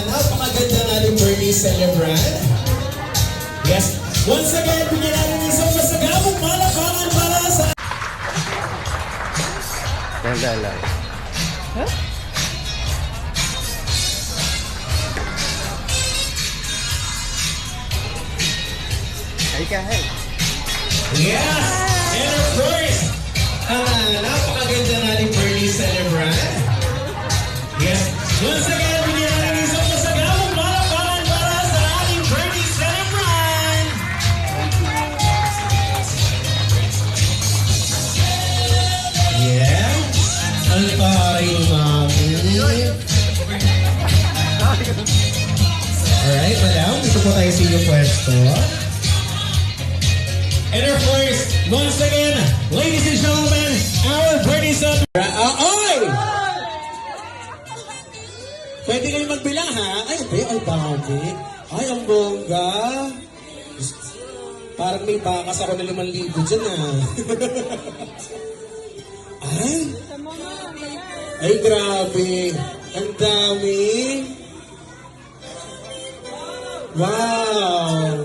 napakaganda ng ating birthday celebrant. Yes, once again, bigyan natin isang masagamong palakpakan para sa... Ganda lang. Huh? Ay ka, hey. Yes! And of course, ang napakaganda ng ating birthday celebrant. Yes, once again, bigyan natin isang masagamong palakpakan para sa ating birthday celebrant. Yeah, ang taray mami. Alright, madam, dito po tayo sa inyong pwesto. And of course, once again, ladies and gentlemen, our birthday celebrant. Oy! Pwede kayo magbilang, ha? Ay, ang dami. Ay, ang bongga. Parang may bakas ako na 5,000 dyan, ha? Ay, grabe. Ang dami. Wow.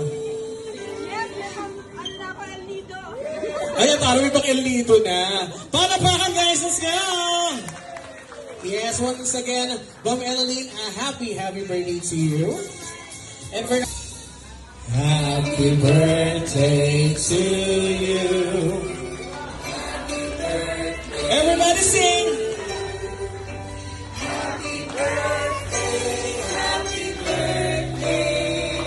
Ay, parang may pang El Nido na. Panapakan, guys! Let's go! Yes, once again, Ma'am Ellaline, a happy birthday to you. And for happy birthday to you. Everybody sing! Happy birthday, happy birthday,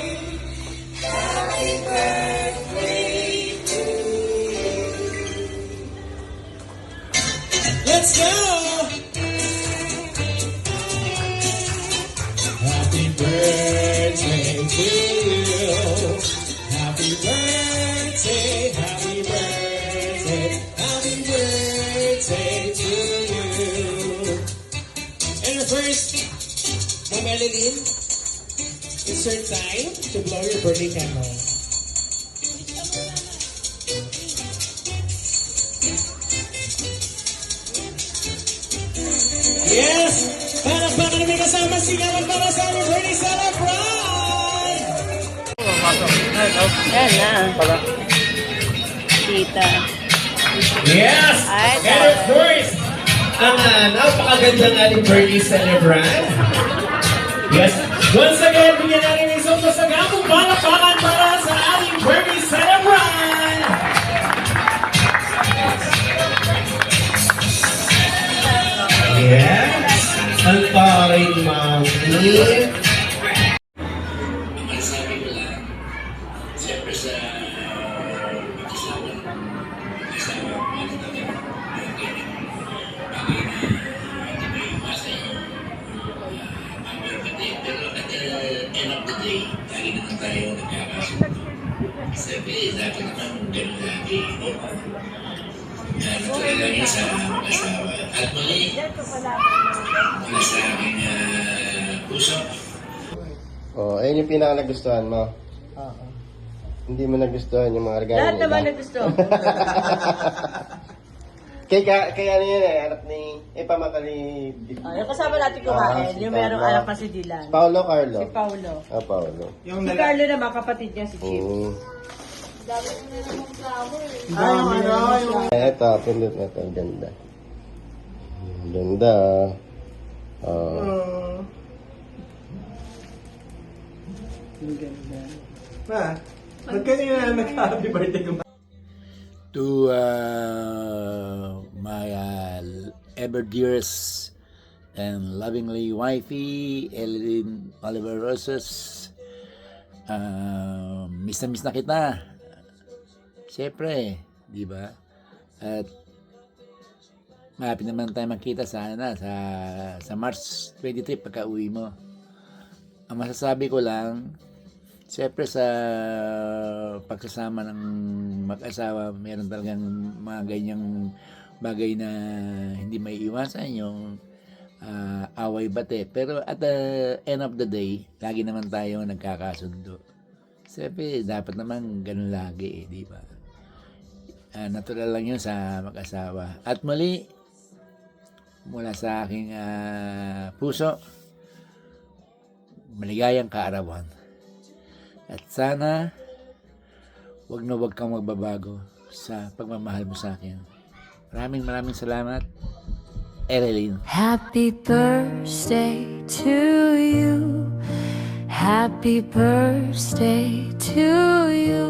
happy birthday to you. Let's go! Happy birthday to you. Happy birthday, happy birthday, happy birthday to you. And first, Ma'am Ellaline, it's your time to blow your birthday candle. Yes! Para na may kasama sigawan para sa aming birthday celebrant! Yan na. Tita. Yes! Ay, And of course, ang napakaganda ng ating birthday celebrant. Yes, once again, bigyan natin isang masagamong palakpakan para sa ating birthday celebrant! Yes! Ang taray mami. Masasabi ko lang, siyempre sa mag-asawa, mahal natin, bagay na hindi may iwasan yung ang birthday. Pero at the end of the day, lagi naman tayo nagkakasundo. Sabi, dapat naman ganun lagi. Natuloy lang yun sa mag-asawa. At muli, mula sa aking puso, Oh, ayun yung pinaka nagustuhan mo. Oo. Hindi mo nagustuhan yung mga regalo Lahat nila. naman na gusto. Kaya ano yun eh, anak ni, pamakali. Yung kasama natin kumain, si yung merong Carlo. anak pa si Dylan. Paulo, Carlo. Si Paulo. Ah, Paulo. Si Carlo naman, kapatid niya si Chip. Ito, pindot na ito. Ang ganda. Ang ganda. Ang ganda. Ma, magkanina na nag-happy birthday ko. to my ever dearest and lovingly wifey, Ellaline Oliver Rosas. Miss na kita. Siyempre, di ba? At malapit naman tayo magkita sana sa March 23 pagka uwi mo. Ang masasabi ko lang, siyempre sa pagsasama ng mag-asawa, meron talagang mga ganyang bagay na hindi may iwasan yung away bate. Pero at the end of the day, lagi naman tayo nagkakasundo. Siyempre, dapat naman ganun lagi, di ba? Natural lang yun sa mag-asawa. At muli, mula sa aking puso, maligayang kaarawan. At sana, wag na wag kang magbabago sa pagmamahal mo sa akin. Maraming salamat, Ereline. Happy birthday to you. Happy birthday to you.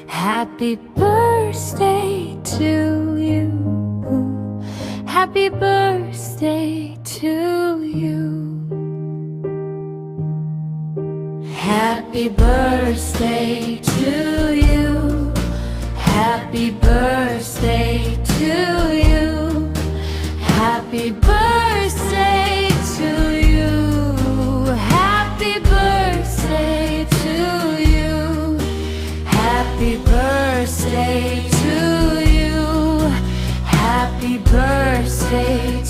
Happy birthday to you. Happy birthday to you. Happy birthday to you. Happy birthday to you. Happy birthday to you. Happy birthday to you. Happy birthday to you. Happy birthday